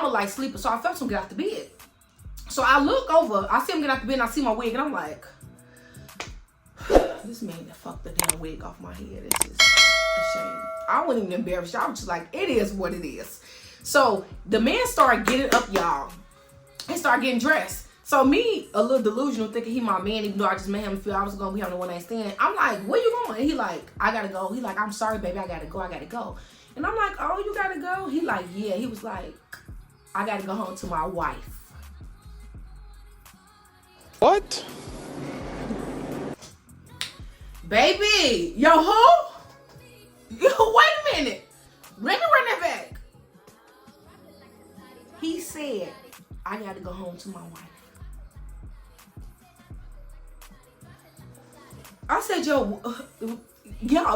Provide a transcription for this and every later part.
was like sleeping, so I felt him get out the bed. So I look over, I see him get out the bed, and I see my wig, and I'm like, this man that fucked the damn wig off my head. It's just a shame. I wasn't even embarrassed. I was just like, it is what it is. So the man started getting up, y'all. He started getting dressed. So me, a little delusional, thinking he my man, even though I just made him feel I was gonna be on the one night stand. I'm like, where you going? And he like, I gotta go. He like, I'm sorry, baby, I gotta go. And I'm like, oh, you gotta go? He like, yeah. He was like, I gotta go home to my wife. What? Baby, yo, who? Yo, wait a minute. Let me run that back. He said, I gotta go home to my wife. I said, yo,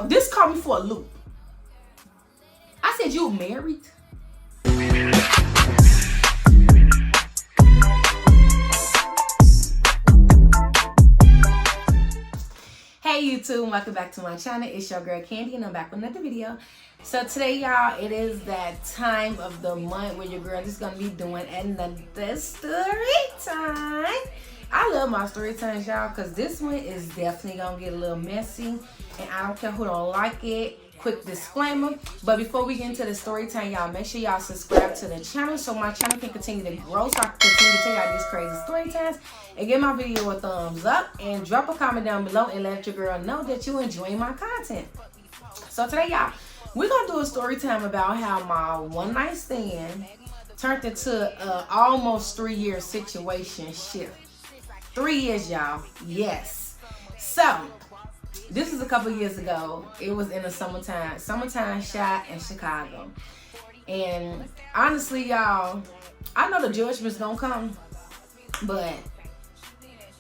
this caught me for a loop. I said, you married? Hey YouTube, welcome back to my channel. It's your girl Candy and I'm back with another video. So today, y'all, it is that time of the month where your girl is gonna be doing another story time. I love my story times, y'all, because this one is definitely gonna get a little messy, and I don't care who don't like it. Quick disclaimer, but before we get into the story time, y'all, make sure y'all subscribe to the channel so my channel can continue to grow, so I can continue to tell y'all these crazy story times, and give my video a thumbs up and drop a comment down below and let your girl know that you enjoy my content. So today, y'all, we're gonna do a story time about how my one night stand turned into a almost 3-year situation shift. 3 years, y'all. Yes. So this is a couple years ago. It was in the summertime shot in Chicago. And honestly, y'all, I know the judgment's gonna come, but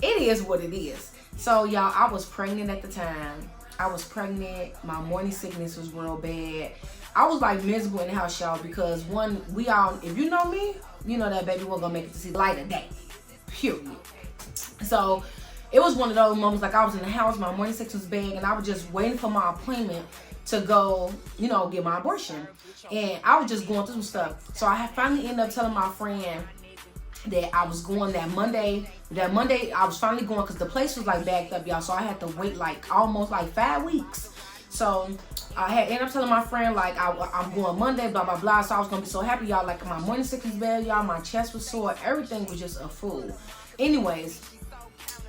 it is what it is. So y'all, I was pregnant at the time. I was pregnant. My morning sickness was real bad. I was like miserable in the house, y'all, because one, if you know me, you know that baby wasn't gonna make it to see the light of day. Period. So it was one of those moments, like I was in the house, my morning sickness was bad, and I was just waiting for my appointment to go, you know, get my abortion. And I was just going through some stuff. So I had finally ended up telling my friend that I was going that Monday. That Monday I was finally going because the place was like backed up, y'all. So I had to wait like almost like 5 weeks. So I had ended up telling my friend like I'm going Monday, blah blah blah. So I was gonna be so happy, y'all. Like my morning sickness was bad, y'all. My chest was sore. Everything was just a fool. Anyways,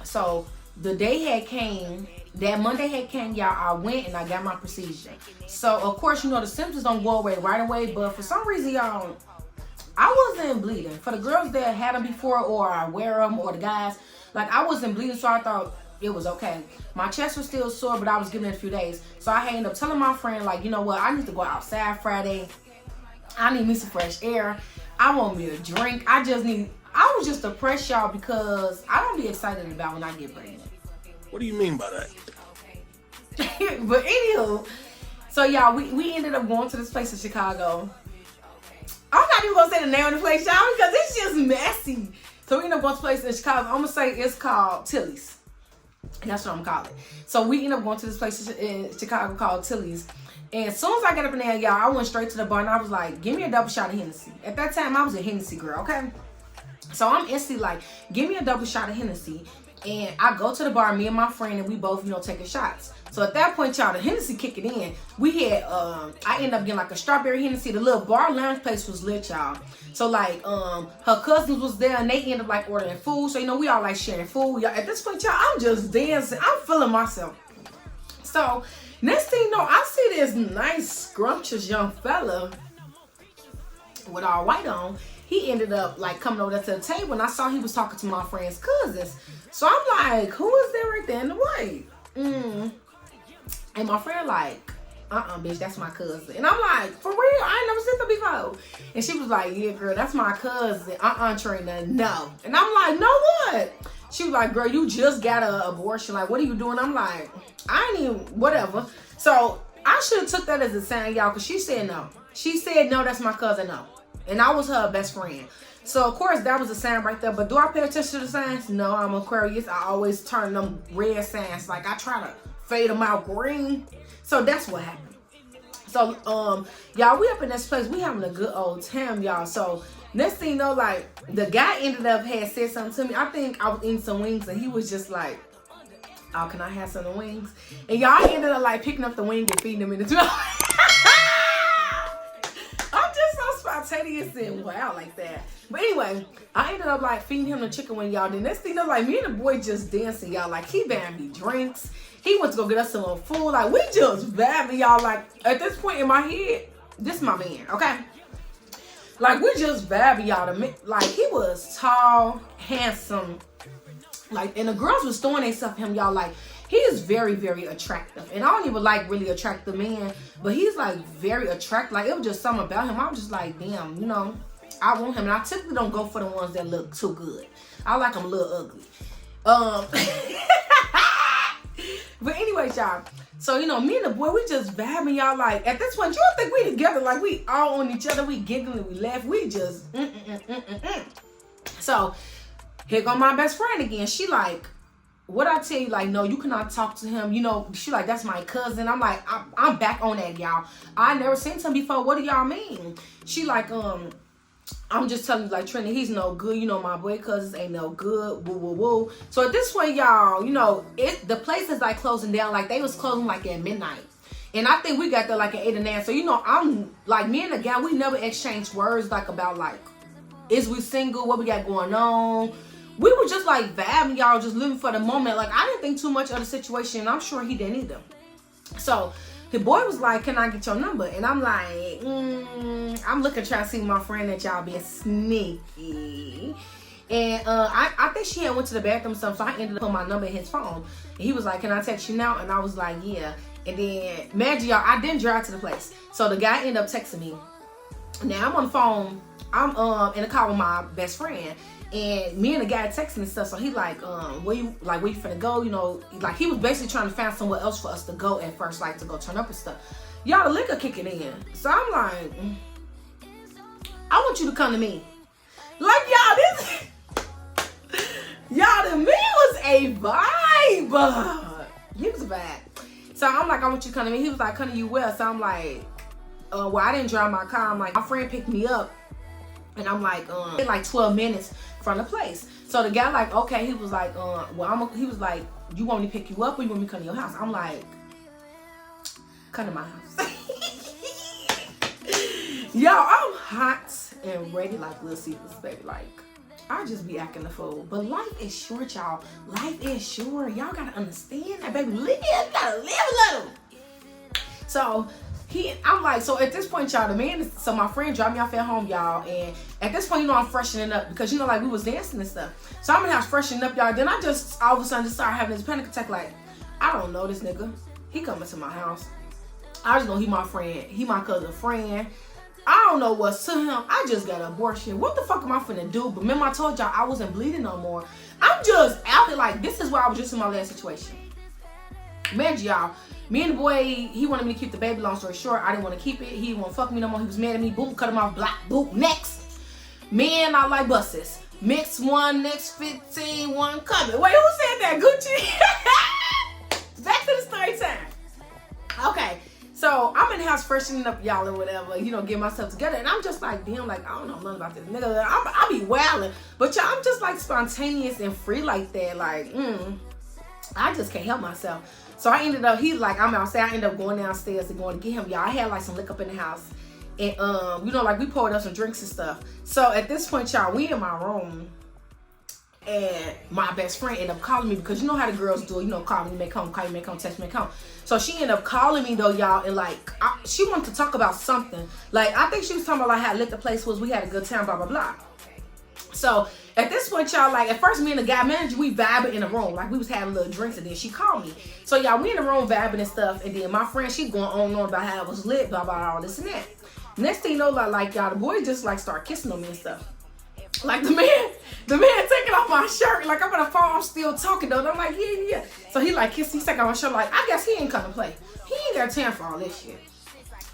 so the day had came. That Monday had came, y'all. I went and I got my procedure. So of course, you know the symptoms don't go away right away, but for some reason, y'all, I wasn't bleeding. For the girls that had them before or I wear them, or the guys, like I wasn't bleeding, so I thought it was okay. My chest was still sore, but I was giving it a few days. So I ended up telling my friend, like, you know what, I need to go outside Friday. I need me some fresh air. I want me a drink. I was just depressed, y'all, because I don't be excited about when I get pregnant. What do you mean by that? But anywho, so y'all, we ended up going to this place in Chicago. I'm not even gonna say the name of the place, y'all, because it's just messy. So we ended up going to a place in Chicago. I'm gonna say it's called Tilly's. And that's what I'm calling it. So we ended up going to this place in Chicago called Tilly's. And as soon as I got up in there, y'all, I went straight to the bar and I was like, give me a double shot of Hennessy. At that time, I was a Hennessy girl, okay? So I'm instantly like, give me a double shot of Hennessy. And I go to the bar, me and my friend, and we both, you know, taking shots. So at that point, y'all, the Hennessy kicking in. We had, I ended up getting like a strawberry Hennessy. The little bar lounge place was lit, y'all. So like, her cousins was there and they ended up like ordering food. So, you know, we all like sharing food. Y'all, at this point, y'all, I'm just dancing. I'm feeling myself. So next thing you know, I see this nice, scrumptious young fella with all white on. He ended up like coming over there to the table, and I saw he was talking to my friend's cousins. So I'm like, who is there right there in the white? And my friend like, bitch, that's my cousin. And I'm like, for real? I ain't never seen her before. And she was like, yeah, girl, that's my cousin. Trina, no. And I'm like, no what? She was like, girl, you just got an abortion. Like, what are you doing? I'm like, I ain't even, whatever. So I should have took that as a sign, y'all, because she said no. She said, no, that's my cousin, no. And I was her best friend. So, of course, that was a sign right there. But do I pay attention to the signs? No, I'm Aquarius. I always turn them red signs. Like, I try to fade them out green. So, that's what happened. So, y'all, we up in this place. We having a good old time, y'all. So, Next thing you know, like, the guy ended up had said something to me. I think I was eating some wings and he was just like, oh, can I have some of the wings? And y'all ended up like picking up the wing and feeding them in the mouth. I'm just so spontaneous and wild like that. But anyway, I ended up like feeding him the chicken wing, y'all. The next thing you know, like, me and the boy just dancing, y'all. Like, he buying me drinks. He went to go get us some food. Like, we just vibing, y'all. Like, at this point in my head, this is my man, okay? Like, we just vibing, y'all. Like, he was tall, handsome. Like, and the girls was throwing themselves at him, y'all. Like, he is very, very attractive. And I don't even like really attractive men, but he's like very attractive. Like, it was just something about him. I was just like, damn, you know, I want him. And I typically don't go for the ones that look too good. I like them a little ugly. But anyways, y'all. So, you know, me and the boy, we just vibing, y'all. Like, at this point, you don't think we together. Like, we all on each other. We giggling, we laugh. We just, So, here go my best friend again. She like, what I tell you, like, no, you cannot talk to him. You know, she like, that's my cousin. I'm like, I'm back on that, y'all. I never seen him before. What do y'all mean? She like, I'm just telling you, like, Trinity, he's no good. You know, my boy cousins ain't no good. Woo, woo, woo. So at this point, y'all, you know, the place is like closing down. Like, they was closing like at midnight. And I think we got there like at 8 or 9. So, you know, I'm like, me and the guy, we never exchanged words like about like, is we single? What we got going on? We were just like vibing, y'all, just living for the moment. Like, I didn't think too much of the situation. And I'm sure he didn't either. So the boy was like, can I get your number? And I'm like, I'm looking, trying to see my friend that y'all being sneaky. And I think she had went to the bathroom or something, so I ended up putting my number in his phone. And he was like, can I text you now? And I was like, yeah. And then, imagine y'all, I didn't drive to the place. So the guy ended up texting me. Now I'm on the phone. I'm in a car with my best friend. And me and the guy texting and stuff, so he like, where you finna go? You know, like, he was basically trying to find somewhere else for us to go at first, like to go turn up and stuff. Y'all, the liquor kicking in. So I'm like, I want you to come to me. Like, y'all, the man was a vibe. He was a vibe. So I'm like, I want you to come to me. He was like, come to you well. So I'm like, well, I didn't drive my car. I'm like, my friend picked me up. And I'm like, like 12 minutes from the place. So the guy like, okay, he was like, he was like, you want me to pick you up or you want me to come to your house? I'm like, come to my house. Yo, I'm hot and ready like Little Caesars, baby. Like, I just be acting the fool. But life is short, y'all. Life is short. Y'all gotta understand that, baby. You gotta live a little. So I'm like, so at this point, y'all, so my friend dropped me off at home, y'all, and at this point, you know, I'm freshening up because, you know, like, we was dancing and stuff. So I'm in the house freshening up, y'all. Then I just all of a sudden just started having this panic attack. Like, I don't know this nigga. He coming to my house. I just know he my friend. He my cousin friend. I don't know what's to him. I just got an abortion. What the fuck am I finna do? But remember I told y'all I wasn't bleeding no more. I'm just out there like, this is where I was just in my last situation. Man, y'all, me and the boy, he wanted me to keep the baby. Long story short, I didn't want to keep it. He didn't want to fuck me no more. He was mad at me. Boom, cut him off. Black, boom, next. Man, I like buses. Mix one, next 15, one coming. Wait, who said that? Gucci? Back to the story time. Okay. So I'm in the house freshening up, y'all, or whatever, you know, getting myself together. And I'm just like, damn, like, I don't know nothing about this nigga. I be wilding. But y'all, I'm just like spontaneous and free like that. Like, I just can't help myself. So I ended up, he's like, I'm outside. I ended up going downstairs and going to get him, y'all. I had like some liquor up in the house. And, you know, like, we poured up some drinks and stuff. So at this point, y'all, we in my room. And my best friend ended up calling me because you know how the girls do, you know, call me, make home, call you, make home, text me, make home. So she ended up calling me though, y'all, and like, she wanted to talk about something. Like, I think she was talking about like how lit the place was, we had a good time, blah, blah, blah. So at this point, y'all, like, at first me and the guy manager, we vibing in the room. Like, we was having little drinks, and then she called me. So y'all, we in the room vibing and stuff, and then my friend, she going on and on about how it was lit, blah, blah, all this and that. Next thing you know, like y'all, the boy just like start kissing on me and stuff. Like, the man taking off my shirt. Like, I'm on the phone, I'm still talking though. And I'm like, yeah. So he like kissed, he taking off my shirt. Like, I guess he ain't come to play. He ain't got time for all this shit.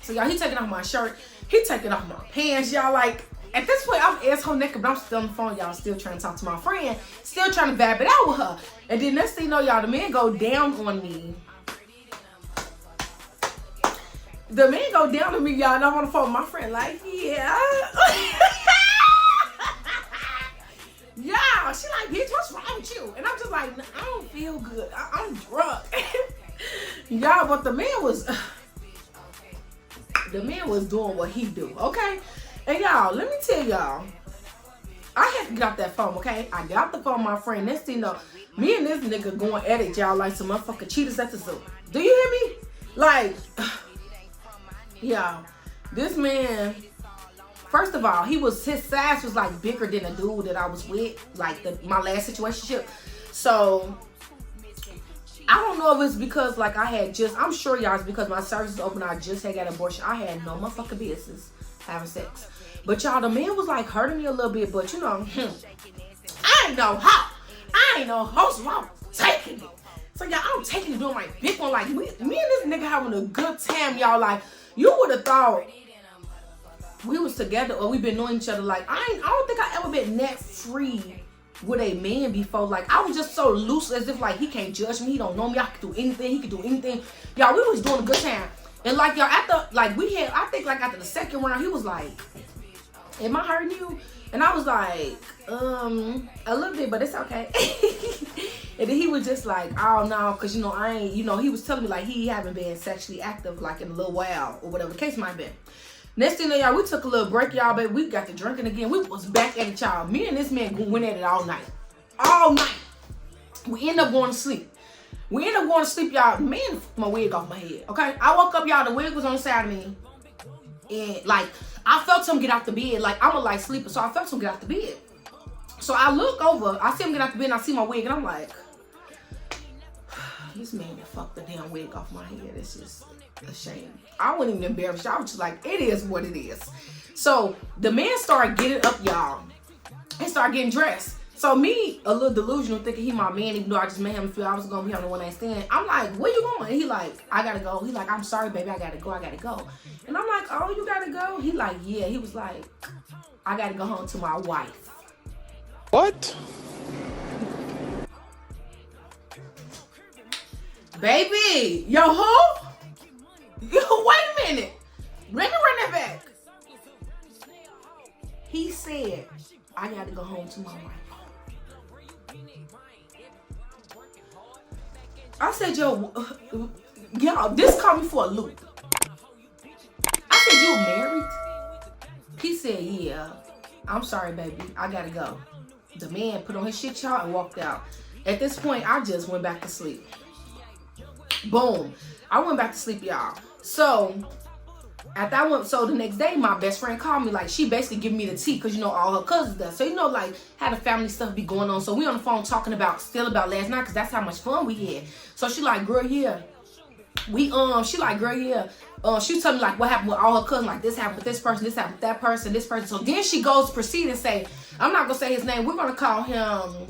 So y'all, he taking off my shirt. He taking off my pants, y'all. Like, at this point, I'm asshole naked, but I'm still on the phone, y'all. Still trying to talk to my friend. Still trying to vibe it out with her. And then next thing you know, y'all, the man go down on me. The man go down on me, y'all. And I'm on the phone with my friend. Like, yeah. feel good. I'm drunk. Y'all, but the man was doing what he do, okay? And y'all, let me tell y'all, I had to get off that phone, okay? I got off the phone with my friend. Next thing you know, me and this nigga going at it, y'all, like some motherfucking cheaters at the zoo. Do you hear me? Like, y'all, this man, first of all, his size was like bigger than the dude that I was with, like my last situationship. So I don't know if it's because like I'm sure y'all it's because my service is open. I just had got an abortion. I had no motherfucking business having sex. But y'all, the man was like hurting me a little bit, but you know, I ain't know how. I ain't know how, so I'm taking it. So y'all, I'm taking it, doing my big one. Like me and this nigga having a good time, y'all. Like you would have thought we was together or we been knowing each other. Like I don't think I ever been net free with a man before. Like I was just so loose, as if like he can't judge me, he don't know me, I can do anything, he can do anything. Y'all, we was doing a good time. And like y'all, after like I think like after the second round, he was like, am I hurting you? And I was like, a little bit, but it's okay. And then he was just like, oh no, cause you know I ain't, you know, he was telling me like he haven't been sexually active like in a little while or whatever the case might be. Next thing y'all, we took a little break, y'all, baby. We got to drinking again. We was back at it, y'all. Me and this man went at it all night. All night. We ended up going to sleep. Y'all. Man, my wig off my head, okay? I woke up, y'all. The wig was on the side of me. And, like, I felt him get out the bed. Like, I'm a light sleeper, so I felt him get out the bed. So I look over. I see him get out the bed, and I see my wig, and I'm like, this man that fucked the damn wig off my head. It's just a shame. I wasn't even embarrassed. I was just like, it is what it is. So the man started getting up, y'all, and started getting dressed. So me, a little delusional, thinking he my man, even though I just made him feel I was gonna be on the one night stand. I'm like, where you going? And he like, I gotta go. He like, I'm sorry, baby, I gotta go. And I'm like, oh, you gotta go? He like, yeah. He was like, I gotta go home to my wife. What? Baby, yo, who? Yo, wait a minute. Let me run that back. He said, I gotta go home to my wife. I said, yo, this caught me for a loop. I said, you married? He said, yeah. I'm sorry, baby. I gotta go. The man put on his shit, y'all, and walked out. At this point, I just went back to sleep. Boom. I went back to sleep, y'all. So so the next day, my best friend called me. Like, she basically giving me the tea because, you know, all her cousins does. So, you know, like, had the family stuff be going on. So we on the phone talking about last night because that's how much fun we had. So she like, girl, yeah. She was telling me like what happened with all her cousins. Like, this happened with this person, this happened with that person, this person. So then she goes to proceed and say, I'm not gonna say his name. We're gonna call him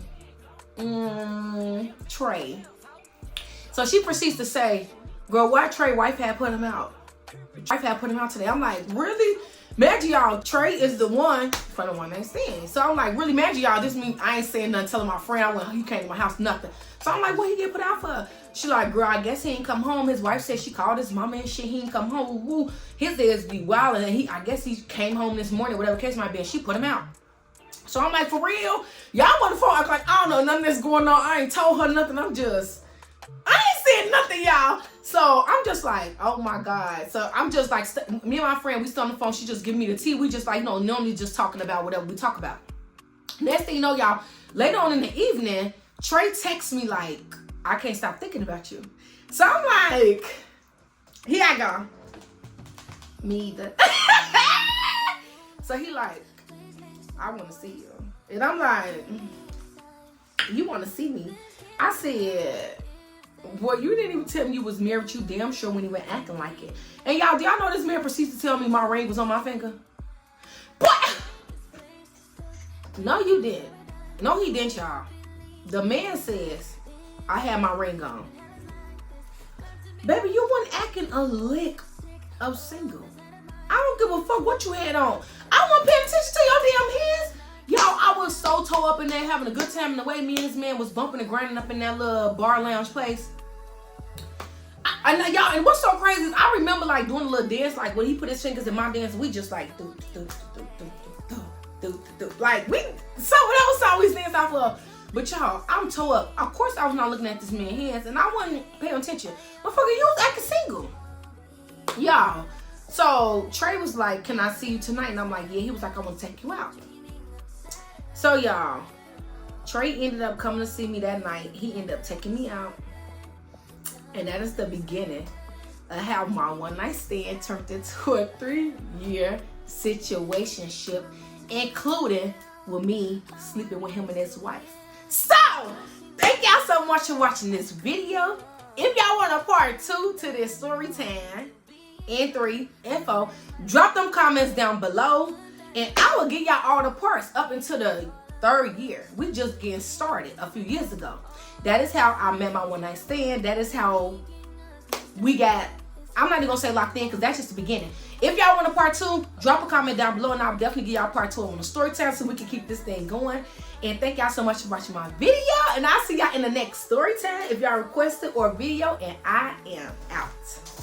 Trey. So she proceeds to say, girl, why Trey wife had put him out? Wife had put him out today. I'm like, really? Imagine y'all, Trey is the one for the one night stand. So I'm like, really, imagine y'all, this means I ain't saying nothing, telling my friend he came to my house, nothing. So I'm like, what he get put out for? She like, girl, I guess he ain't come home. His wife said she called his mama and shit. He ain't come home. Woo. His days be wild, and I guess he came home this morning, whatever the case might be, and she put him out. So I'm like, for real? Y'all on the phone act like I don't know none of this going on. I ain't told her nothing. I ain't said nothing, y'all. So I'm just like, oh my God. So I'm just like, me and my friend, we still on the phone. She just giving me the tea. We just like, you know, normally just talking about whatever we talk about. Next thing you know, y'all, later on in the evening, Trey texts me like, I can't stop thinking about you. So I'm like, here I go. Me either. So he like, I want to see you. And I'm like, you want to see me? I said, boy, you didn't even tell me you was married. You damn sure when you were acting like it. And y'all, do y'all know this man proceeds to tell me my ring was on my finger? What? No, you didn't. No, he didn't, y'all. The man says, I had my ring on. Baby, you weren't acting a lick of single. I don't give a fuck what you had on. I wasn't paying attention to your damn hands. Y'all, I was so tore up in there having a good time, and the way me and this man was bumping and grinding up in that little bar lounge place. I know, y'all, and what's so crazy is I remember like doing a little dance, like when he put his fingers in my dance, we just like like that was always dance off of. But y'all, I'm toe up. Of course I was not looking at this man's hands and I wasn't paying attention. Motherfucker, you was acting single. Y'all. So Trey was like, can I see you tonight? And I'm like, yeah. He was like, I want to take you out. So y'all, Trey ended up coming to see me that night. He ended up taking me out. And that is the beginning of how my one night stand turned into a 3-year situationship, including with me sleeping with him and his wife. So, thank y'all so much for watching this video. If y'all want a part 2 to this story time, and 3 and 4, drop them comments down below and I will give y'all all the parts up until the 3rd year. We just getting started a few years ago. That is how I met my one night stand. That is how we got, I'm not even gonna say locked in because that's just the beginning. If y'all want a part 2, drop a comment down below and I'll definitely give y'all part 2 on the story time so we can keep this thing going. And thank y'all so much for watching my video, and I'll see y'all in the next story time if y'all requested or video, and I am out.